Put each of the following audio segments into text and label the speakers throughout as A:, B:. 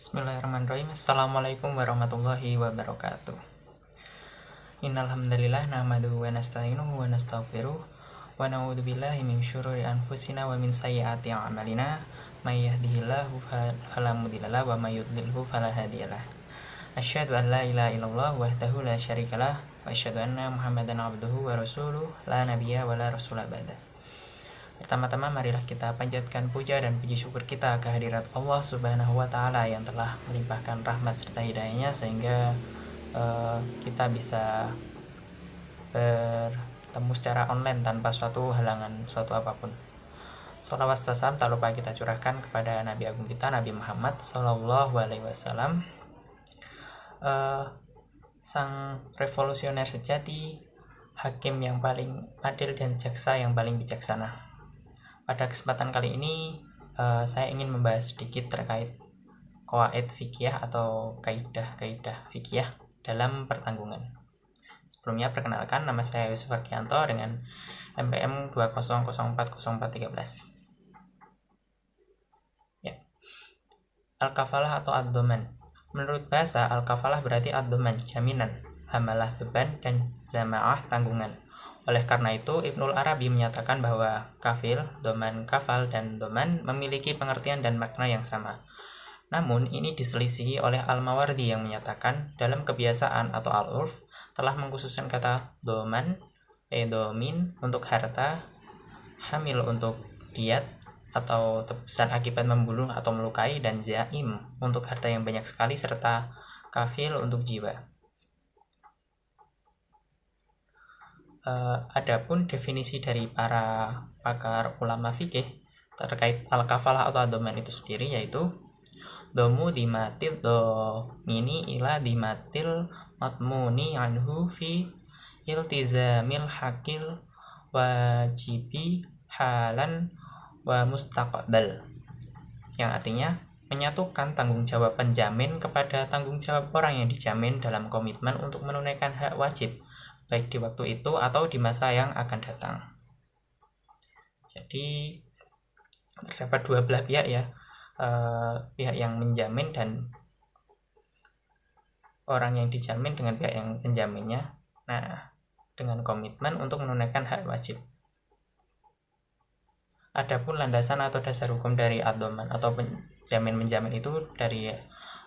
A: Bismillahirrahmanirrahim. Assalamualaikum warahmatullahi wabarakatuh. Innal hamdalillah nahmaduhu wa nasta'inuhu wa nastaghfiruh wa na'udzu billahi min syururi anfusina wa min sayyiati a'malina. May yahdihillahu fala mudhillalah wa may yudlilhu fala hadiyalah. Asyhadu an la ilaha illallah wahdahu la syarikalah wa asyhadu anna Muhammadan abduhu wa rasuluh la nabiyya wa la rasula ba'da. Pertama-tama marilah kita panjatkan puja dan puji syukur kita kehadirat Allah Subhanahu wa Ta'ala yang telah melimpahkan rahmat serta hidayahnya sehingga kita bisa bertemu secara online tanpa suatu halangan suatu apapun. Sholawat salam tak lupa kita curahkan kepada Nabi Agung kita Nabi Muhammad Sallallahu Alaihi Wasallam, sang revolusioner sejati, hakim yang paling adil dan jaksa yang paling bijaksana. Pada kesempatan kali ini saya ingin membahas sedikit terkait qawaid fikih atau kaidah-kaidah fikih dalam pertanggungan. Sebelumnya perkenalkan, nama saya Yusuf Ardianto dengan MPM 200404313. Ya. Al-kafalah atau ad-dhaman. Menurut bahasa, al-kafalah berarti ad-dhaman, jaminan, hamalah beban, dan zama'ah tanggungan. Oleh karena itu, Ibnul Arabi menyatakan bahwa kafil, doman, kafal, dan doman memiliki pengertian dan makna yang sama. Namun, ini diselisihi oleh Al-Mawardi yang menyatakan dalam kebiasaan atau al-urf telah mengkhususkan kata doman, domin untuk harta, hamil untuk diat atau tebusan akibat membunuh atau melukai, dan jaim untuk harta yang banyak sekali, serta kafil untuk jiwa. Adapun definisi dari para pakar ulama fikih terkait al-kafalah atau ad-dhaman itu sendiri yaitu domu dimatil domini ila dimatil matmuni anhu fi iltizamil hakil wajibi halan wa mustaqbal, yang artinya menyatukan tanggung jawab penjamin kepada tanggung jawab orang yang dijamin dalam komitmen untuk menunaikan hak wajib baik di waktu itu atau di masa yang akan datang. Jadi terdapat dua belah pihak ya, pihak yang menjamin dan orang yang dijamin dengan pihak yang penjaminnya. Nah, dengan komitmen untuk menunaikan hak wajib. Adapun landasan atau dasar hukum dari ad-dhaman atau penjamin-menjamin itu dari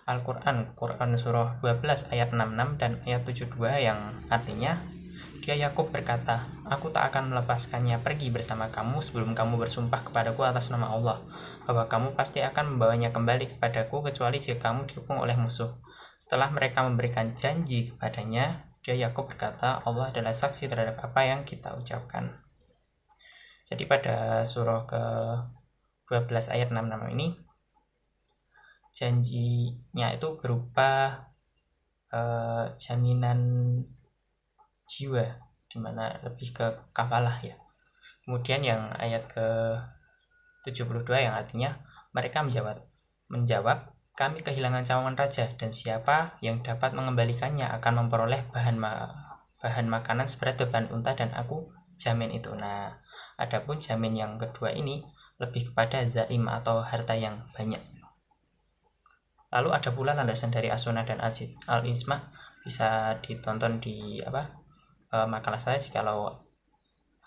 A: Al-Quran, Quran surah 12 ayat 66 dan ayat 72, yang artinya, dia Yakub berkata, aku tak akan melepaskannya pergi bersama kamu sebelum kamu bersumpah kepadaku atas nama Allah, bahwa kamu pasti akan membawanya kembali kepadaku kecuali jika kamu dikepung oleh musuh. Setelah mereka memberikan janji kepadanya, dia Yakub berkata, Allah adalah saksi terhadap apa yang kita ucapkan. Jadi pada surah ke-12 ayat 66 ini, janjinya itu berupa jaminan jiwa, dimana lebih ke kafalah ya. Kemudian yang ayat ke-72 yang artinya mereka menjawab, kami kehilangan cawangan raja, dan siapa yang dapat mengembalikannya akan memperoleh bahan makanan seberat beban unta, dan aku jamin itu. Nah, adapun jamin yang kedua ini lebih kepada zaim atau harta yang banyak. Lalu ada pula landasan dari As-Sunnah dan Al-Ijma', bisa ditonton di makalah saya. Jikalau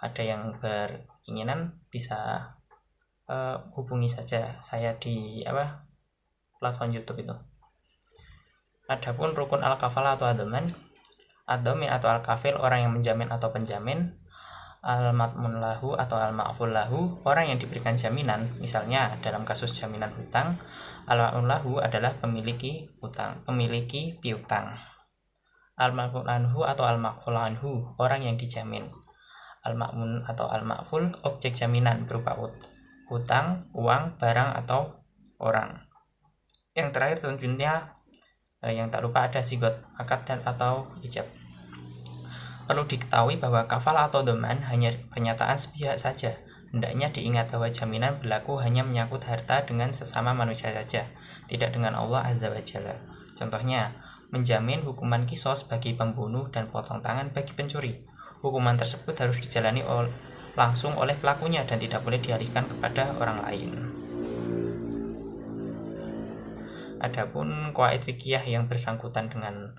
A: ada yang beringinan bisa hubungi saja saya di platform YouTube itu. Adapun rukun al-kafalah atau ad-dhaman, ad-dhamin atau al-kafil orang yang menjamin atau penjamin, al-matmun lahu atau al-ma'ful lahu orang yang diberikan jaminan. Misalnya dalam kasus jaminan hutang, al-ma'mun lahu adalah pemiliki piutang. Al-ma'ful anhu atau al-ma'ful anhu orang yang dijamin. Al-ma'mun atau al-ma'ful objek jaminan berupa hutang, uang, barang, atau orang. Yang terakhir tentunya yang tak lupa ada sigot akad dan atau ijab. Perlu diketahui bahwa kafalah atau dhaman hanya pernyataan sepihak saja. Hendaknya diingat bahwa jaminan berlaku hanya menyangkut harta dengan sesama manusia saja, tidak dengan Allah Azza wa Jalla. Contohnya, menjamin hukuman qisas bagi pembunuh dan potong tangan bagi pencuri. Hukuman tersebut harus dijalani langsung oleh pelakunya dan tidak boleh dialihkan kepada orang lain. Adapun qawaid fikih yang bersangkutan dengan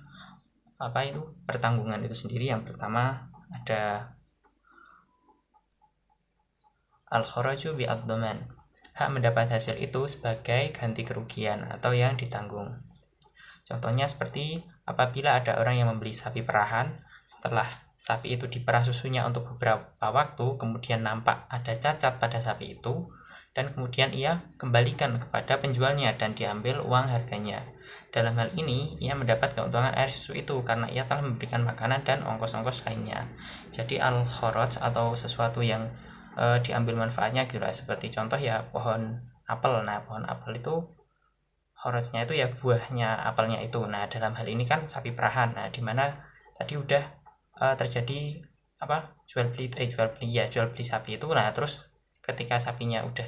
A: pertanggungan itu sendiri, yang pertama ada al-kharaju bi ad-dhaman, hak mendapat hasil itu sebagai ganti kerugian atau yang ditanggung. Contohnya seperti apabila ada orang yang membeli sapi perahan, setelah sapi itu diperah susunya untuk beberapa waktu, kemudian nampak ada cacat pada sapi itu, dan kemudian ia kembalikan kepada penjualnya dan diambil uang harganya. Dalam hal ini, ia mendapat keuntungan air susu itu karena ia telah memberikan makanan dan ongkos-ongkos lainnya. Jadi al-kharaj atau sesuatu yang diambil manfaatnya gitu lah. Seperti contoh ya pohon apel. Nah, pohon apel itu kharajnya itu ya buahnya apelnya itu. Nah, dalam hal ini kan sapi perahan. Nah, di mana tadi udah terjadi jual beli sapi itu. Nah, terus ketika sapinya udah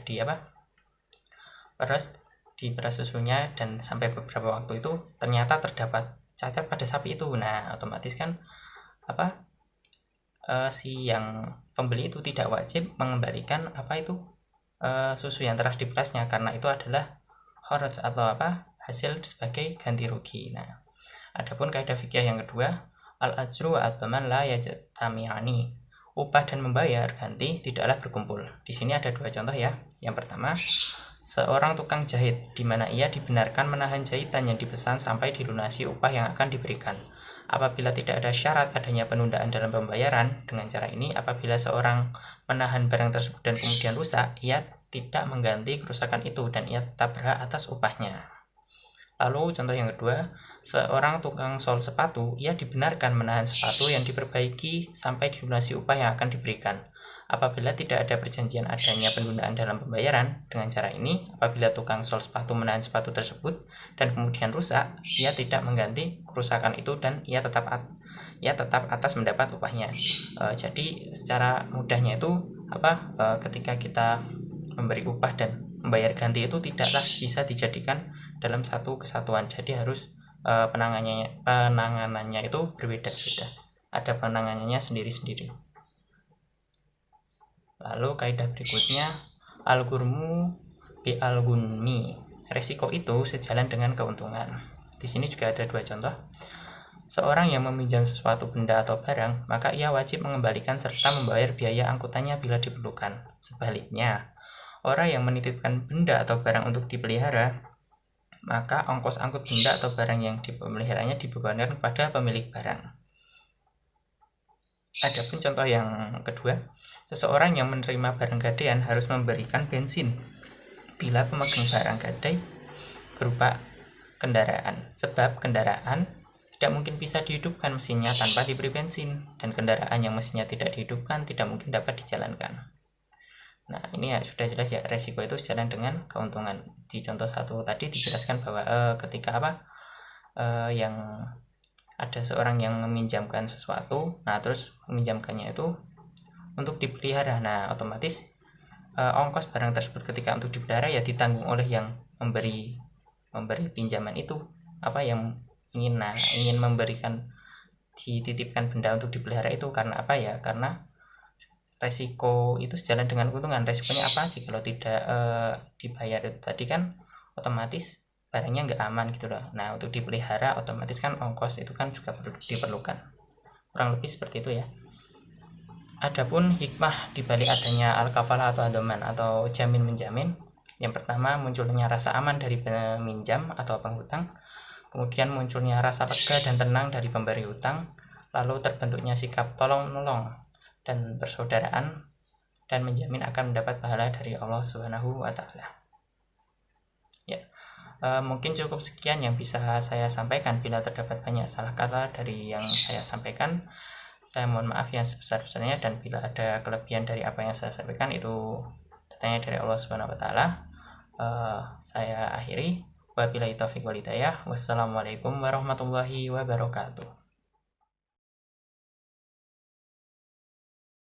A: diperas susunya dan sampai beberapa waktu itu ternyata terdapat cacat pada sapi itu. Nah, otomatis kan si yang pembeli itu tidak wajib mengembalikan susu yang telah diperasnya, karena itu adalah kharaj atau hasil sebagai ganti rugi. Nah, adapun kaidah fikih yang kedua, al-ajru wa ad-dhaman la yajtami'ani, upah dan membayar ganti tidaklah berkumpul. Di sini ada dua contoh ya. Yang pertama, seorang tukang jahit di mana ia dibenarkan menahan jahitan yang dipesan sampai dilunasi upah yang akan diberikan. Apabila tidak ada syarat adanya penundaan dalam pembayaran, dengan cara ini apabila seorang menahan barang tersebut dan kemudian rusak, ia tidak mengganti kerusakan itu dan ia tetap berhak atas upahnya. Lalu contoh yang kedua, seorang tukang sol sepatu, ia dibenarkan menahan sepatu yang diperbaiki sampai dilunasi upah yang akan diberikan. Apabila tidak ada perjanjian adanya penundaan dalam pembayaran, dengan cara ini, apabila tukang sol sepatu menahan sepatu tersebut dan kemudian rusak, ia tidak mengganti kerusakan itu dan ia tetap atas mendapat upahnya. Jadi secara mudahnya itu ketika kita memberi upah dan membayar ganti itu tidaklah bisa dijadikan dalam satu kesatuan. Jadi harus penanganannya itu berbeda-beda. Ada penanganannya sendiri-sendiri. Lalu kaidah berikutnya, al-ghurmu bi al-gunmi, resiko itu sejalan dengan keuntungan. Di sini juga ada dua contoh. Seorang yang meminjam sesuatu benda atau barang, maka ia wajib mengembalikan serta membayar biaya angkutannya bila diperlukan. Sebaliknya, orang yang menitipkan benda atau barang untuk dipelihara, maka ongkos angkut benda atau barang yang dipeliharanya dibebankan kepada pemilik barang. Adapun contoh yang kedua, seseorang yang menerima barang gadaian harus memberikan bensin bila pemegang barang gadai berupa kendaraan, sebab kendaraan tidak mungkin bisa dihidupkan mesinnya tanpa diberi bensin, dan kendaraan yang mesinnya tidak dihidupkan tidak mungkin dapat dijalankan. Nah, ini ya sudah jelas ya, resiko itu sejalan dengan keuntungan. Di contoh satu tadi dijelaskan bahwa ketika yang ada seorang yang meminjamkan sesuatu, nah terus meminjamkannya itu untuk dipelihara. Nah, otomatis ongkos barang tersebut ketika untuk dipelihara ya ditanggung oleh yang memberi pinjaman itu, yang ingin memberikan, dititipkan benda untuk dipelihara itu. Karena karena resiko itu sejalan dengan keuntungan. Resikonya jika tidak dibayar itu tadi kan otomatis barangnya nggak aman gitu loh. Nah, untuk dipelihara otomatis kan ongkos itu kan juga perlu diperlukan. Kurang lebih seperti itu ya. Adapun hikmah dibalik adanya al-kafalah atau ad-dhaman atau jamin menjamin, yang pertama munculnya rasa aman dari peminjam atau penghutang, kemudian munculnya rasa lega dan tenang dari pemberi hutang, lalu terbentuknya sikap tolong-menolong dan persaudaraan, dan menjamin akan mendapat pahala dari Allah Subhanahu wa Ta'ala. Ya. Mungkin cukup sekian yang bisa saya sampaikan. Bila terdapat banyak salah kata dari yang saya sampaikan, saya mohon maaf yang sebesar-besarnya, dan bila ada kelebihan dari apa yang saya sampaikan itu datangnya dari Allah Subhanahu wa Ta'ala. Saya akhiri, wabillahi taufiq wal hidayah. Wassalamualaikum warahmatullahi wabarakatuh.